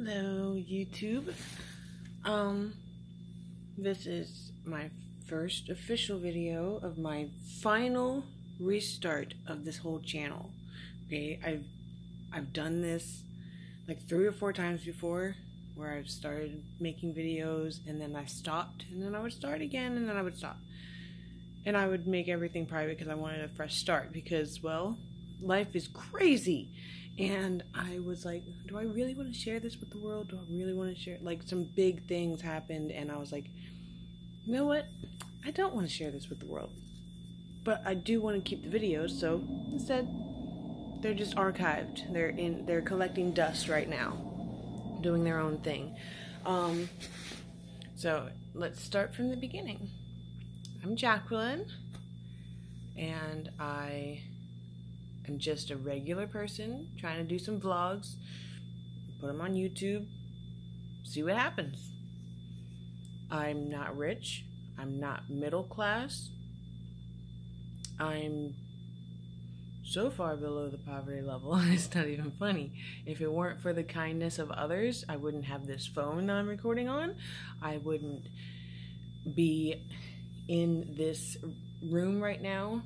Hello, YouTube. This is my first official video of my final restart of this whole channel. Okay, I've done this like 3 or 4 times before, where I've started making videos and then I stopped, and then I would start again, and then I would stop. And I would make everything private because I wanted a fresh start, because, well, life is crazy. And I was like, do I really want to share this with the world? Do I really want to share it? Like, some big things happened, and I was like, you know what? I don't want to share this with the world. But I do want to keep the videos, so instead, they're just archived. They're collecting dust right now, doing their own thing. So let's start from the beginning. I'm Jacqueline, and I am just a regular person trying to do some vlogs, put them on YouTube, see what happens. I'm not rich. I'm not middle class. I'm so far below the poverty level, it's not even funny. If it weren't for the kindness of others, I wouldn't have this phone that I'm recording on. I wouldn't be in this room right now.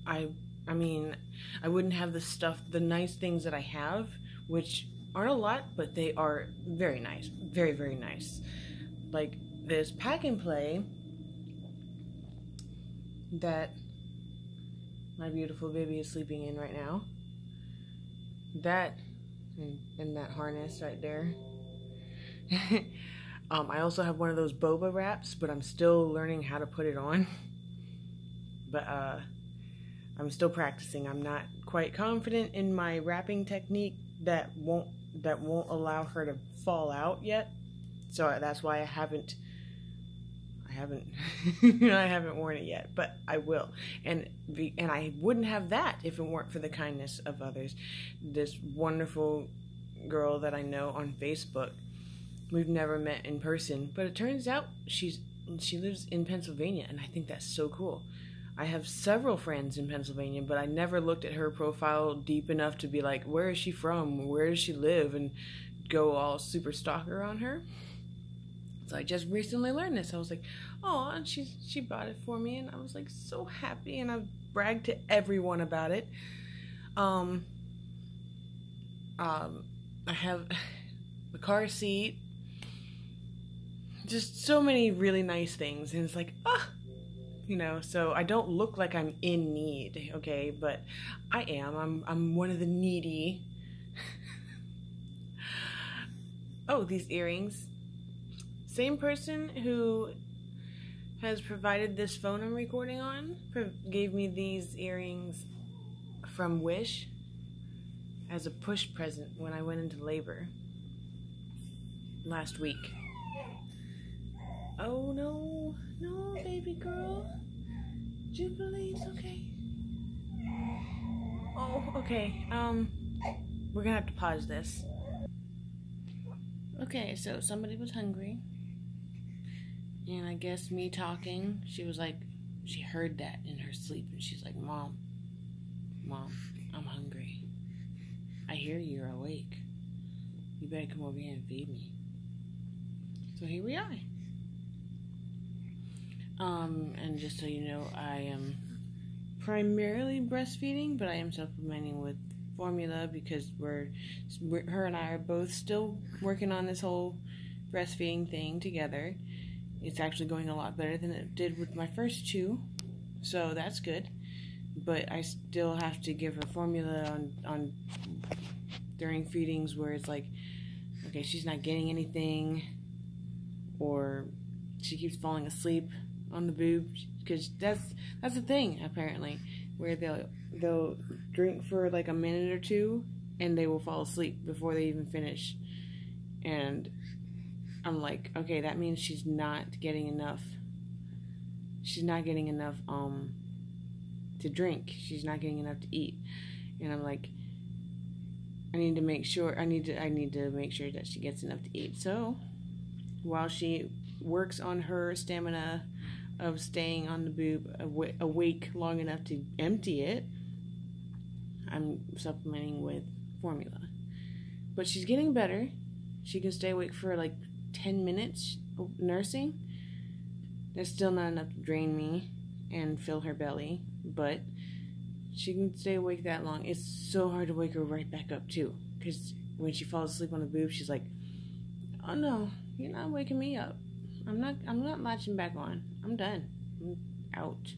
I mean, I wouldn't have the stuff, the nice things that I have, which aren't a lot, but they are very nice. Very, very nice. Like this pack and play that my beautiful baby is sleeping in right now. That, and that harness right there. I also have one of those boba wraps, but I'm still learning how to put it on. But I'm still practicing. I'm not quite confident in my wrapping technique that won't allow her to fall out yet. So that's why I haven't I haven't worn it yet, but I will. And I wouldn't have that if it weren't for the kindness of others. This wonderful girl that I know on Facebook. We've never met in person, but it turns out she lives in Pennsylvania, and I think that's so cool. I have several friends in Pennsylvania, but I never looked at her profile deep enough to be like, where is she from? Where does she live? And go all super stalker on her. So I just recently learned this. I was like, oh, and she bought it for me, and I was like so happy, and I bragged to everyone about it. I have the car seat. Just so many really nice things, and it's like, you know, so I don't look like I'm in need, okay, but I am. I'm one of the needy. Oh, these earrings. Same person who has provided this phone I'm recording on gave me these earrings from Wish as a push present when I went into labor last week. Oh no, no, baby girl. Jubilee, it's okay. Oh, okay. We're gonna have to pause this. Okay, so somebody was hungry. And I guess me talking, she was like, she heard that in her sleep, and she's like, Mom, I'm hungry. I hear you're awake. You better come over here and feed me. So here we are. And just so you know, I am primarily breastfeeding, but I am supplementing with formula because her and I are both still working on this whole breastfeeding thing together. It's actually going a lot better than it did with my first 2, so that's good. But I still have to give her formula on during feedings where it's like, okay, she's not getting anything, or she keeps falling asleep on the boob, because that's the thing apparently, where they'll drink for like a minute or 2 and they will fall asleep before they even finish. And I'm like, okay, that means she's not getting enough. She's not getting enough to drink. She's not getting enough to eat. And I'm like, I need to make sure that she gets enough to eat. So while she works on her stamina of staying on the boob awake long enough to empty it, I'm supplementing with formula. But she's getting better. she can stay awake for like 10 minutes nursing. That's still not enough to drain me and fill her belly, but she can stay awake that long. It's so hard to wake her right back up too, because when she falls asleep on the boob, she's like, "Oh no, you're not waking me up. I'm not latching back on. I'm done. I'm out."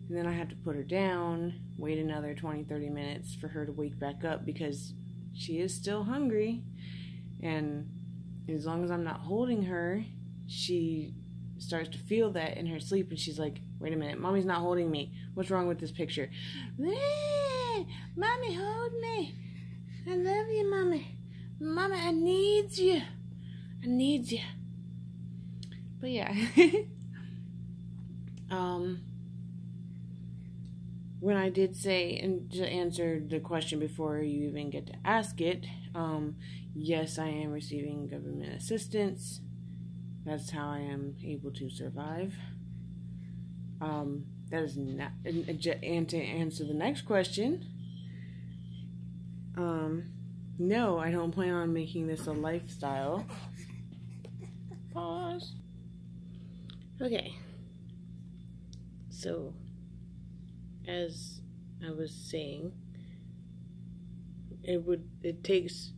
And then I have to put her down, wait another 20-30 minutes for her to wake back up because she is still hungry. And as long as I'm not holding her, she starts to feel that in her sleep, and she's like, "Wait a minute, mommy's not holding me. What's wrong with this picture? Mommy, hold me. I love you, mommy. Mama, I need you. I need you." But yeah. When I did say, and to answer the question before you even get to ask it, yes, I am receiving government assistance. That's how I am able to survive. That is not, and to answer the next question, no, I don't plan on making this a lifestyle. Pause. Okay. So, as I was saying, it takes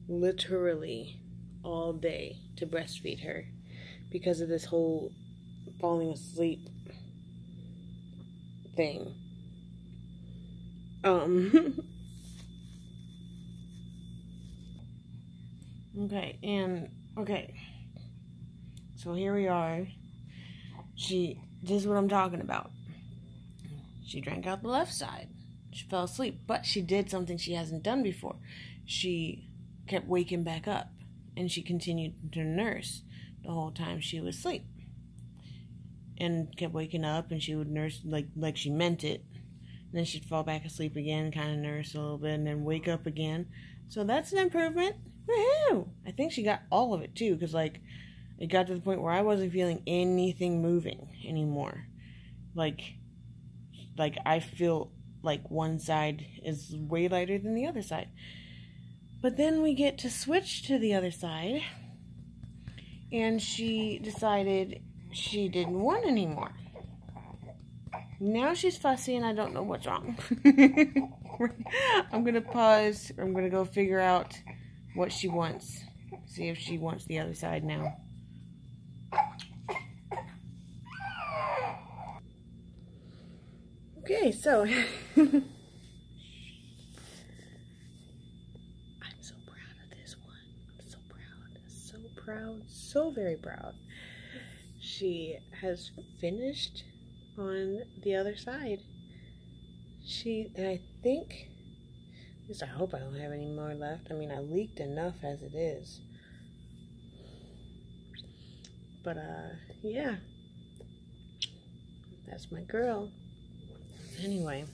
literally all day to breastfeed her because of this whole falling asleep thing. Okay, so here we are. This is what I'm talking about. She drank out the left side. She fell asleep, but she did something she hasn't done before. She kept waking back up, and she continued to nurse the whole time she was asleep. And kept waking up, and she would nurse like she meant it. And then she'd fall back asleep again, kind of nurse a little bit, and then wake up again. So that's an improvement. Woohoo! I think she got all of it too, because like it got to the point where I wasn't feeling anything moving anymore. Like I feel like one side is way lighter than the other side. But then we get to switch to the other side, and she decided she didn't want anymore. Now she's fussy, and I don't know what's wrong. I'm going to pause. I'm going to go figure out what she wants. See if she wants the other side now. Okay, so I'm so proud of this one. I'm so proud, so very proud. She has finished on the other side. I think, at least I hope I don't have any more left. I mean, I leaked enough as it is. But, yeah. That's my girl. Anyway.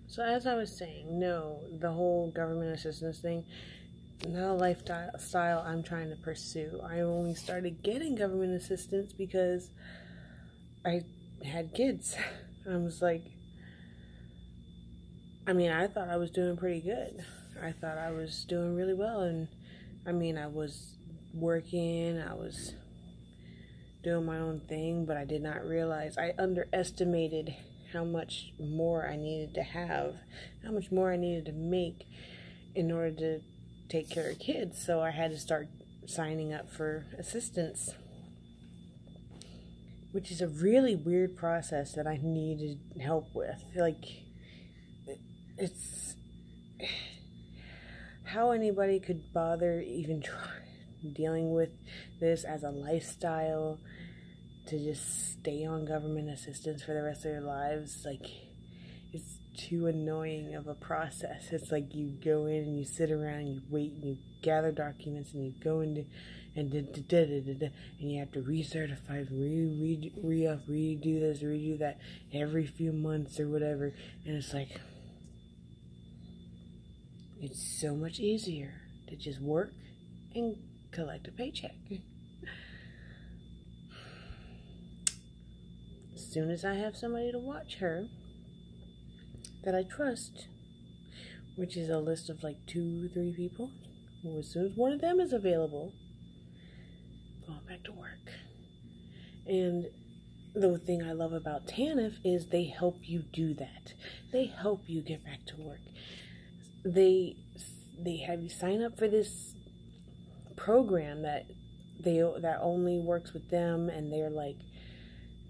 So as I was saying, no, the whole government assistance thing, not a lifestyle I'm trying to pursue. I only started getting government assistance because I had kids. I was like, I mean, I thought I was doing pretty good. I thought I was doing really well. And I mean, I was working, I was doing my own thing, but I did not realize, I underestimated how much more I needed to have, how much more I needed to make in order to take care of kids. So I had to start signing up for assistance, which is a really weird process that I needed help with. Like, it's how anybody could bother even dealing with this as a lifestyle, to just stay on government assistance for the rest of their lives. Like, it's too annoying of a process. It's like you go in and you sit around and you wait and you gather documents and you go into and you have to recertify, redo this, redo that every few months or whatever. And it's like, it's so much easier to just work and collect a paycheck. As soon as I have somebody to watch her that I trust, which is a list of like 2 or 3 people who, as soon as one of them is available, going back to work. And the thing I love about TANF is they help you do that. They help you get back to work. They have you sign up for this program that only works with them, and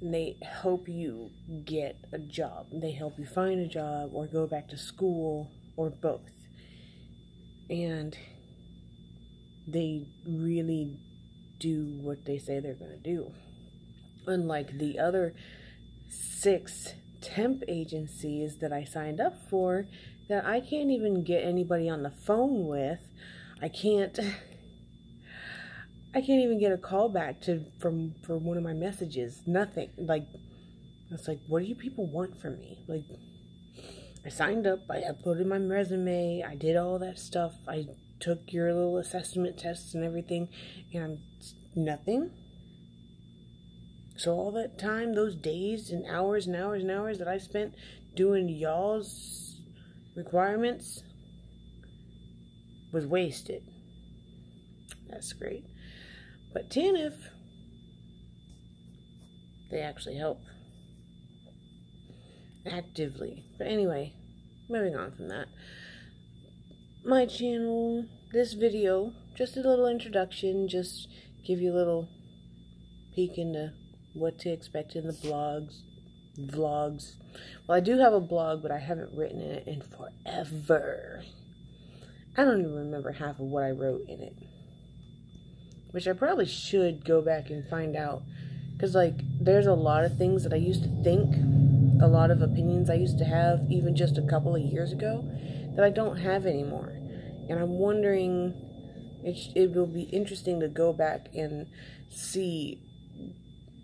they help you get a job. They help you find a job or go back to school or both. And they really do what they say they're going to do. Unlike the other 6 temp agencies that I signed up for, that I can't even get anybody on the phone with. I can't even get a call back for one of my messages. Nothing. Like, it's like, what do you people want from me? Like, I signed up, I uploaded my resume, I did all that stuff, I took your little assessment tests and everything, and nothing. So all that time, those days and hours and hours and hours that I spent doing y'all's requirements was wasted. That's great. But TANF, they actually help actively. But anyway, moving on from that. My channel, this video, just a little introduction, just give you a little peek into what to expect in the vlogs. Well, I do have a blog, but I haven't written in it in forever. I don't even remember half of what I wrote in it, which I probably should go back and find out, because like there's a lot of things that I used to think, a lot of opinions I used to have even just a couple of years ago that I don't have anymore. And I'm wondering, it will be interesting to go back and see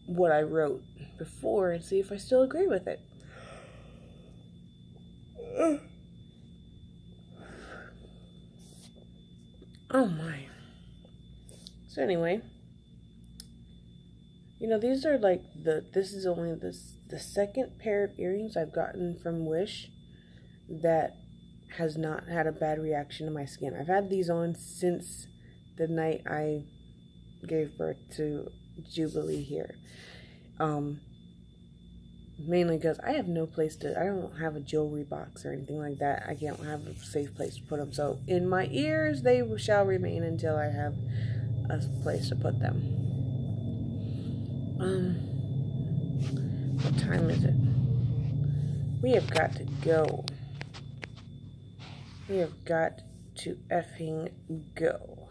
what I wrote before and see if I still agree with it. Oh my. So anyway, you know, these are like this is only the second pair of earrings I've gotten from Wish that has not had a bad reaction to my skin. I've had these on since the night I gave birth to Jubilee here. Mainly because I have no place to, I don't have a jewelry box or anything like that. I can't have a safe place to put them. So in my ears, they shall remain until I have a place to put them. What time is it? We have got to go. We have got to effing go.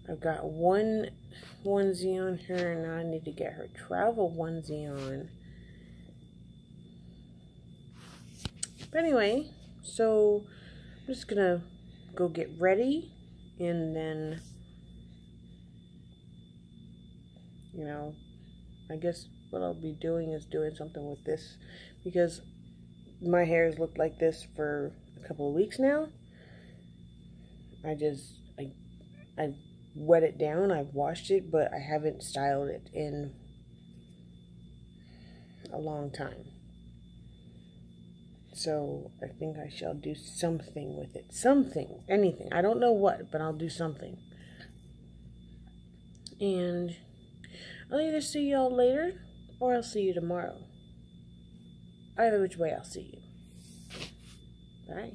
I've got one onesie on her, and now I need to get her travel onesie on. But anyway, so I'm just gonna go get ready, and then, you know, I guess what I'll be doing is doing something with this, because my hair has looked like this for a couple of weeks now. I wet it down, I've washed it, but I haven't styled it in a long time. So I think I shall do something with it. Something, anything. I don't know what, but I'll do something. And I'll either see y'all later or I'll see you tomorrow. Either which way, I'll see you. Bye.